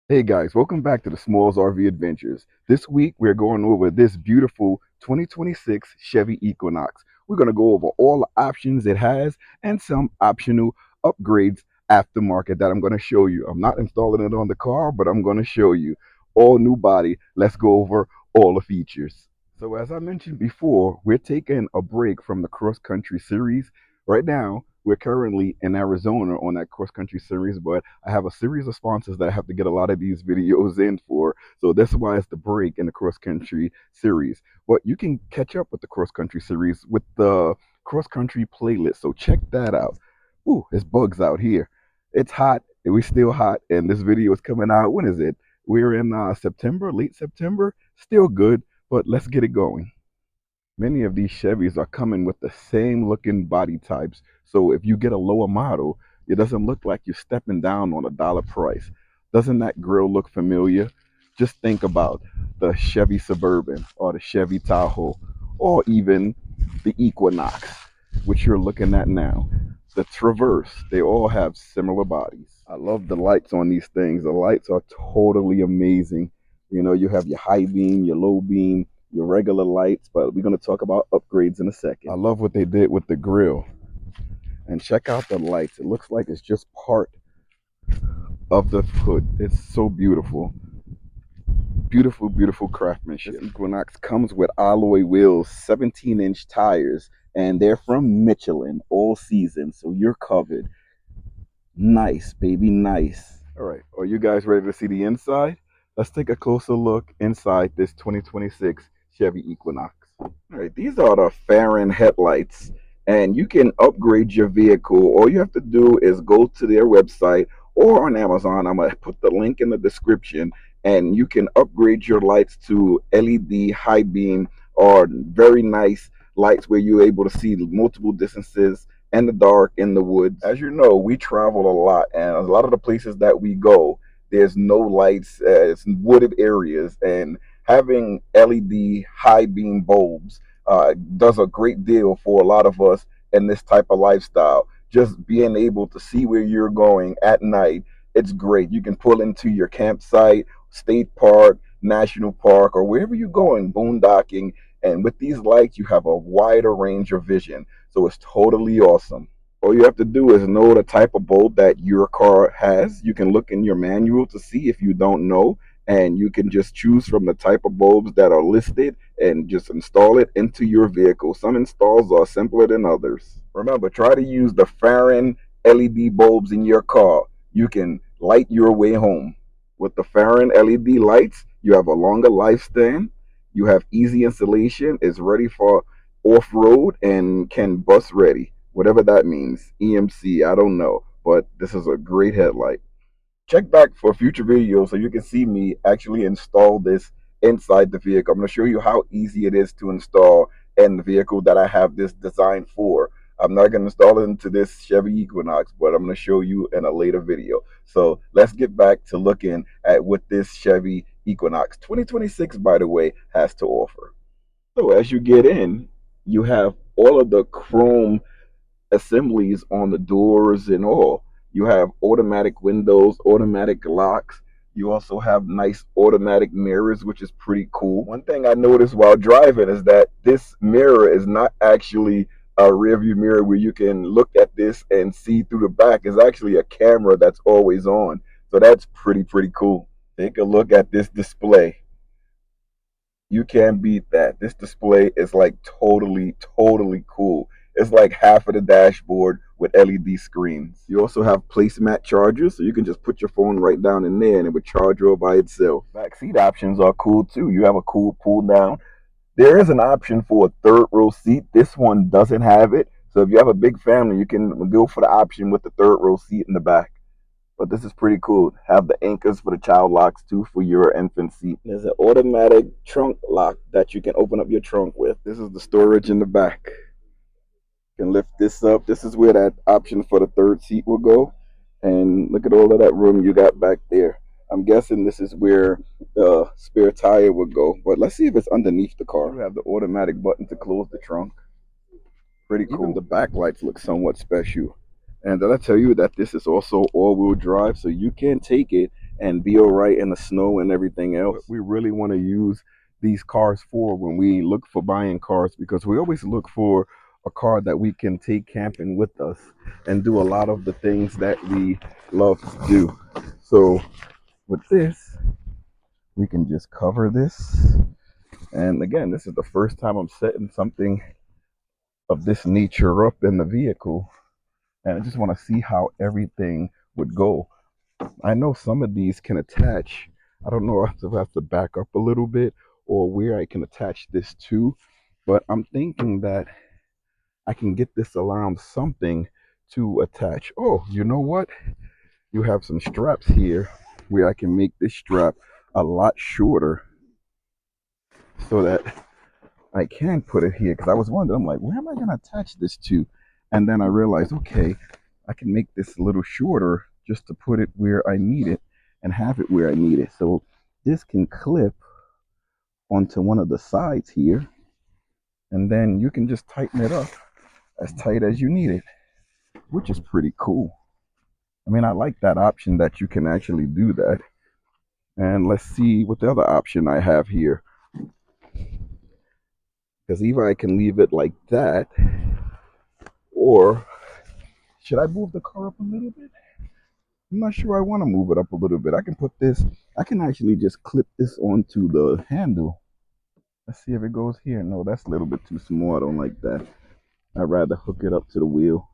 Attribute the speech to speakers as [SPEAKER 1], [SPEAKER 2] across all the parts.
[SPEAKER 1] Hey guys, welcome back to the Smalls RV Adventures. This week we're going over this beautiful 2026 Chevy Equinox. We're going to go over all the options it has and some optional upgrades aftermarket that I'm going to show you. I'm not installing it on the car, but I'm going to show you. All new body. Let's go over all the features. So as I mentioned before, we're taking a break from the cross country series. Right now, we're currently in Arizona on that cross country series, but I have a series of sponsors that I have to get a lot of these videos in for. So that's why it's the break in the cross country series. But you can catch up with the cross country series with the cross country playlist. So check that out. Ooh, it's bugs out here. It's hot. We're still hot, and this video is coming out. When is it? We're in September, late September. Still good, but let's get it going. Many of these Chevys are coming with the same looking body types. So if you get a lower model, it doesn't look like you're stepping down on a dollar price. Doesn't that grill look familiar? Just think about the Chevy Suburban or the Chevy Tahoe or even the Equinox, which you're looking at now. The Traverse, they all have similar bodies. I love the lights on these things. The lights are totally amazing. You know, you have your high beam, your low beam, your regular lights, but we're going to talk about upgrades in a second. I love what they did with the grill. And check out the lights. It looks like it's just part of the hood. It's so beautiful. Beautiful, beautiful craftsmanship. This Equinox comes with alloy wheels, 17-inch tires, and they're from Michelin all season, so you're covered. Nice, baby, nice. All right, are you guys ready to see the inside? Let's take a closer look inside this 2026 Chevy Equinox. All right, these are the Fahren headlights, and you can upgrade your vehicle. All you have to do is go to their website or on Amazon. I'm going to put the link in the description, and you can upgrade your lights to LED high beam or very nice lights where you're able to see multiple distances in the dark, in the woods. As you know, we travel a lot, and a lot of the places that we go, there's no lights. It's wooded areas, and having LED high beam bulbs does a great deal for a lot of us in this type of lifestyle. Just being able to see where you're going at night, it's great. You can pull into your campsite, state park, national park, or wherever you're going, boondocking. And with these lights, you have a wider range of vision. So it's totally awesome. All you have to do is know the type of bulb that your car has. You can look in your manual to see if you don't know, and you can just choose from the type of bulbs that are listed and just install it into your vehicle. Some installs are simpler than others. Remember, try to use the Fahren LED bulbs in your car. You can light your way home. With the Fahren LED lights, you have a longer lifespan. You have easy installation. It's ready for off-road and can bus ready, whatever that means. EMC, I don't know, but this is a great headlight. Check back for future videos so you can see me actually install this inside the vehicle. I'm going to show you how easy it is to install in the vehicle that I have this designed for. I'm not going to install it into this Chevy Equinox, but I'm going to show you in a later video. So let's get back to looking at what this Chevy Equinox 2026, by the way, has to offer. So as you get in, you have all of the chrome assemblies on the doors and all. You have automatic windows, automatic locks. You also have nice automatic mirrors, which is pretty cool. One thing I noticed while driving is that this mirror is not actually a rear view mirror where you can look at this and see through the back. It's actually a camera that's always on. So that's pretty cool. Take a look at this display. You can't beat that. This display is like totally cool. It's like half of the dashboard with LED screens. You also have placemat chargers, so you can just put your phone right down in there and it would charge all by itself. Back seat options are cool too. You have a cool pull down. There is an option for a third row seat. This one doesn't have it. So if you have a big family, you can go for the option with the third row seat in the back. But this is pretty cool. Have the anchors for the child locks too for your infant seat. There's an automatic trunk lock that you can open up your trunk with. This is the storage in the back. You can lift this up. This is where that option for the third seat will go. And look at all of that room you got back there. I'm guessing this is where the spare tire would go. But let's see if it's underneath the car. You have the automatic button to close the trunk. Pretty cool. Even the back lights look somewhat special. And did I tell you that this is also all-wheel drive, so you can take it and be all right in the snow and everything else. What we really want to use these cars for when we look for buying cars, because we always look for a car that we can take camping with us and do a lot of the things that we love to do. So with this, we can just cover this. And again, this is the first time I'm setting something of this nature up in the vehicle, and I just want to see how everything would go. I know some of these can attach. I don't know if I have to back up a little bit or where I can attach this to, but I'm thinking that I can get this around something to attach. Oh, you know what? You have some straps here where I can make this strap a lot shorter so that I can put it here, because I was wondering, I'm like, where am I going to attach this to? And then I realized, okay, I can make this a little shorter just to put it where I need it and have it where I need it. So this can clip onto one of the sides here, and then you can just tighten it up as tight as you need it, which is pretty cool. I mean, I like that option that you can actually do that. And let's see what the other option I have here. Because either I can leave it like that, or should I move the car up a little bit? I'm not sure I want to move it up a little bit. I can put this, I can actually just clip this onto the handle. Let's see if it goes here. No, that's a little bit too small. I don't like that. I'd rather hook it up to the wheel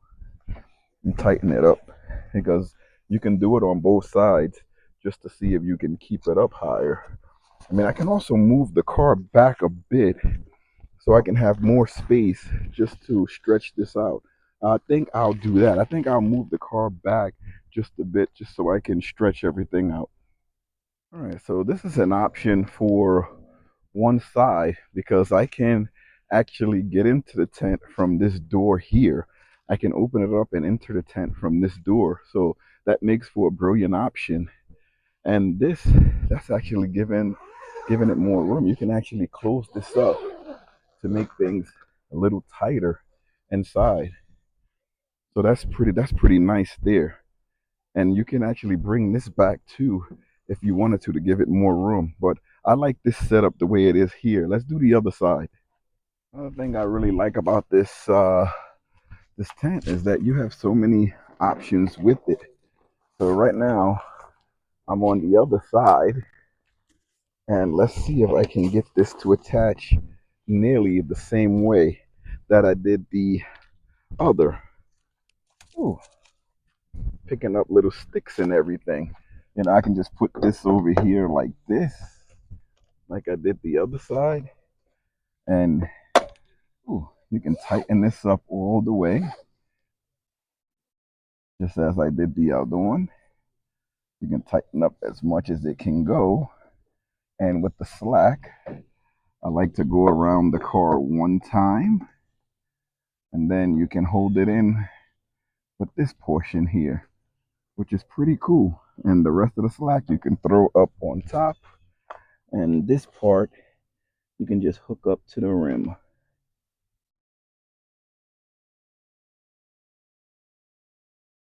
[SPEAKER 1] and tighten it up, because you can do it on both sides just to see if you can keep it up higher. I mean, I can also move the car back a bit so I can have more space just to stretch this out. I think I'll do that. I think I'll move the car back just a bit just so I can stretch everything out. All right, so this is an option for one side, because I can actually get into the tent from this door here. I can open it up and enter the tent from this door. So that makes for a brilliant option. And that's actually giving it more room. You can actually close this up to make things a little tighter inside. So that's pretty nice there. And you can actually bring this back too if you wanted to give it more room. But I like this setup the way it is here. Let's do the other side. Another thing I really like about this this tent is that you have so many options with it. So right now I'm on the other side, and let's see if I can get this to attach nearly the same way that I did the other. Ooh, picking up little sticks and everything. And I can just put this over here like this, like I did the other side. And ooh, you can tighten this up all the way, just as I did the other one. You can tighten up as much as it can go. And with the slack, I like to go around the car one time, and then you can hold it in with this portion here, which is pretty cool. And the rest of the slack you can throw up on top, and this part you can just hook up to the rim.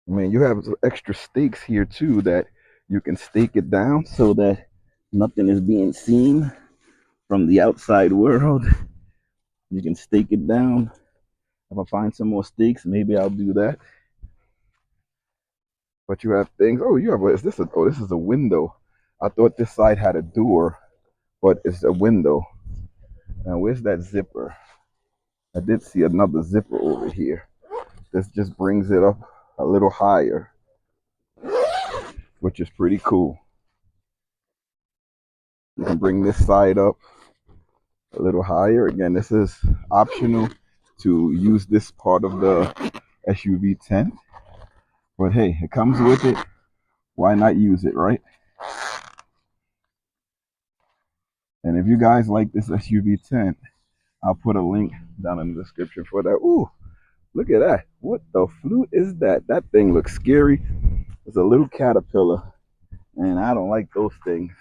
[SPEAKER 1] I mean, you have extra stakes here too that you can stake it down so that nothing is being seen from the outside world. You can stake it down. If I find some more stakes, maybe I'll do that. But you have things. Oh, you have. Is this a? Oh, this is a window. I thought this side had a door, but it's a window. Now, where's that zipper? I did see another zipper over here. This just brings it up a little higher, which is pretty cool. You can bring this side up a little higher. Again, this is optional to use this part of the SUV tent. But hey, it comes with it. Why not use it, right? And if you guys like this SUV tent, I'll put a link down in the description for that. Ooh, look at that. What the flute is that? That thing looks scary. It's a little caterpillar, and I don't like those things.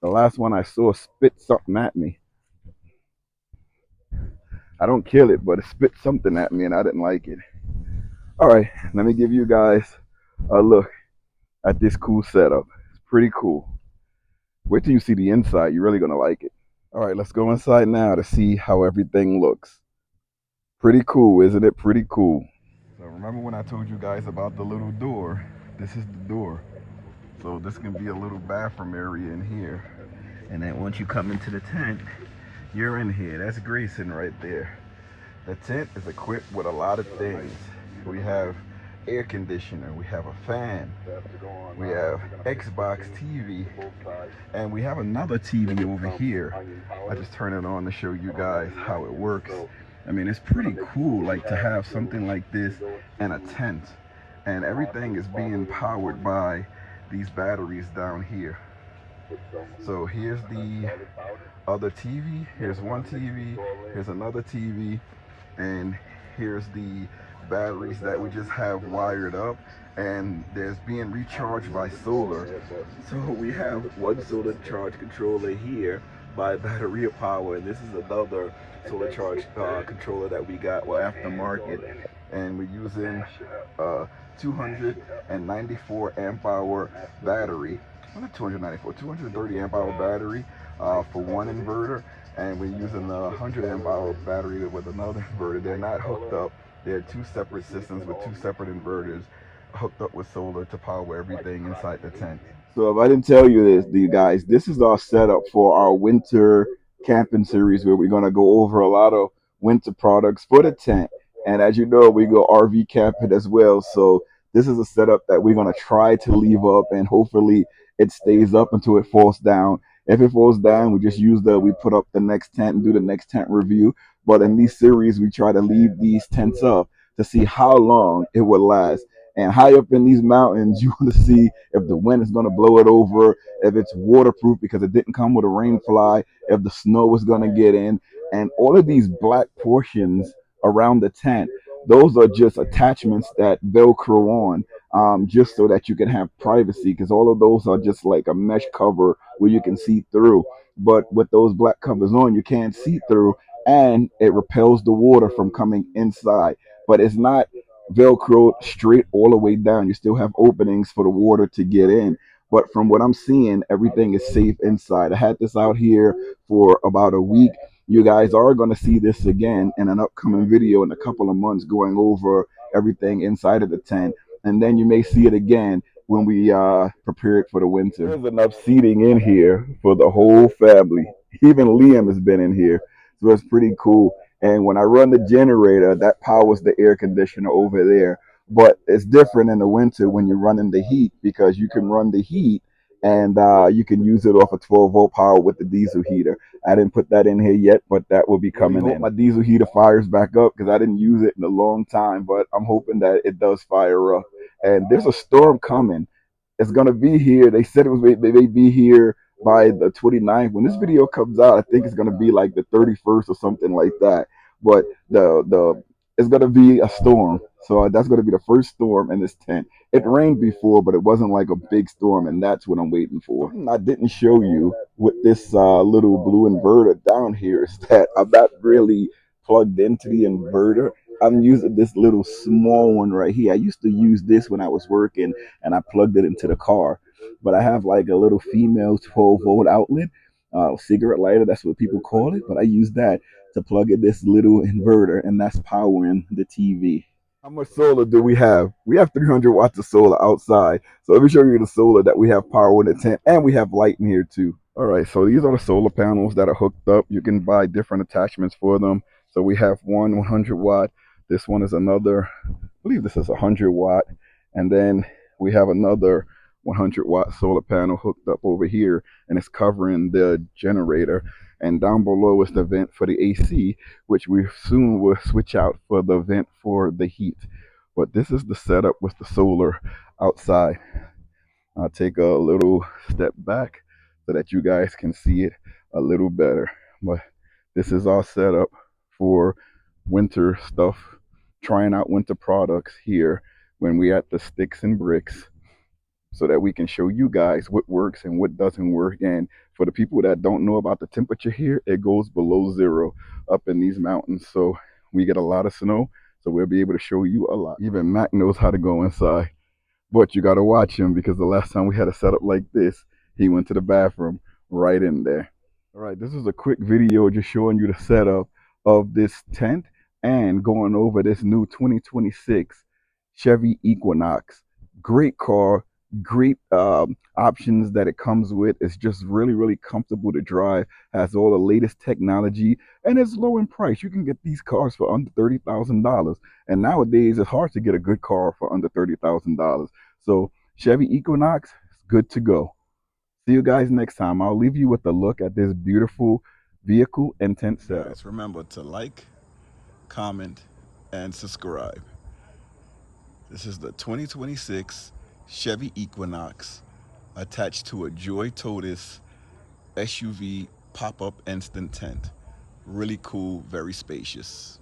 [SPEAKER 1] The last one I saw spit something at me. I don't kill it, but it spit something at me, and I didn't like it. All right, let me give you guys a look at this cool setup. Pretty cool. Wait till you see the inside. You're really gonna like it. All right, let's go inside now to see how everything looks. Pretty cool, isn't it? Pretty cool. So remember when I told you guys about the little door? This is the door. So this can be a little bathroom area in here. And then once you come into the tent, you're in here. That's Grayson right there. The tent is equipped with a lot of things. We have air conditioner, we have a fan, we have Xbox TV, and we have another TV over here. I just turn it on to show you guys how it works. I mean, it's pretty cool, like, to have something like this in a tent, and everything is being powered by these batteries down here. So here's the other TV, here's one TV, here's another TV, and here's the batteries that we just have wired up, and there's being recharged by solar. So we have one solar charge controller here by battery power, and this is another solar charge controller that we got, well, aftermarket, and we're using 294 amp hour battery. Well, not 294, 230 amp hour battery for one inverter, and we're using the 100 amp hour battery with another inverter. They're not hooked up. They're two separate systems with two separate inverters hooked up with solar to power everything inside the tent. So if I didn't tell you this, you guys, this is our setup for our winter camping series where we're going to go over a lot of winter products for the tent. And as you know, we go RV camping as well. So this is a setup that we're going to try to leave up, and hopefully it stays up until it falls down. If it falls down, we just we put up the next tent and do the next tent review. But in these series, we try to leave these tents up to see how long it would last. And high up in these mountains, you want to see if the wind is going to blow it over, if it's waterproof because it didn't come with a rain fly, if the snow is going to get in. And all of these black portions around the tent, those are just attachments that Velcro on, just so that you can have privacy, because all of those are just like a mesh cover where you can see through. But with those black covers on, you can't see through, and it repels the water from coming inside. But it's not Velcro straight all the way down. You still have openings for the water to get in. But from what I'm seeing, everything is safe inside. I had this out here for about a week. You guys are going to see this again in an upcoming video in a couple of months, going over everything inside of the tent. And then you may see it again when we prepare it for the winter. There's enough seating in here for the whole family. Even Liam has been in here. So it's pretty cool. And when I run the generator, that powers the air conditioner over there. But it's different in the winter when you're running the heat, because you can run the heat and you can use it off a 12-volt power with the diesel heater. I didn't put that in here yet, but that will be coming in. My diesel heater fires back up because I didn't use it in a long time, but I'm hoping that it does fire up. And there's a storm coming. It's gonna be here. They said it was they be here by the 29th. When this video comes out, I think it's gonna be like the 31st or something like that. But the it's gonna be a storm. So that's gonna be the first storm in this tent. It rained before, but it wasn't like a big storm, and that's what I'm waiting for. Something I didn't show you with this little blue inverter down here is that I'm not really plugged into the inverter. I'm using this little small one right here. I used to use this when I was working, and I plugged it into the car. But I have like a little female 12-volt outlet, cigarette lighter, that's what people call it. But I use that to plug in this little inverter, and that's powering the TV. How much solar do we have? We have 300 watts of solar outside. So let me show you the solar that we have power in the tent, and we have light in here too. All right, so these are the solar panels that are hooked up. You can buy different attachments for them. So we have one 100 watt. This one is another, I believe this is 100 watt. And then we have another 100 watt solar panel hooked up over here, and it's covering the generator. And down below is the vent for the AC, which we soon will switch out for the vent for the heat. But this is the setup with the solar outside. I'll take a little step back so that you guys can see it a little better. But this is our setup for winter stuff, trying out winter products here when we at the Sticks and Bricks, so that we can show you guys what works and what doesn't work. And for the people that don't know about the temperature here, it goes below zero up in these mountains. So we get a lot of snow, so we'll be able to show you a lot. Even Mac knows how to go inside. But you gotta watch him because the last time we had a setup like this, he went to the bathroom right in there. All right, this is a quick video just showing you the setup of this tent and going over this new 2026 Chevy Equinox. Great car, great options that it comes with. It's just really, really comfortable to drive, has all the latest technology, and it's low in price. You can get these cars for under $30,000. And nowadays, it's hard to get a good car for under $30,000. So Chevy Equinox is good to go. See you guys next time. I'll leave you with a look at this beautiful vehicle and tent setup. Guys, remember to like, comment, and subscribe. This is the 2026 Chevy Equinox attached to a Joy Tutus SUV pop-up instant tent. Really cool, very spacious.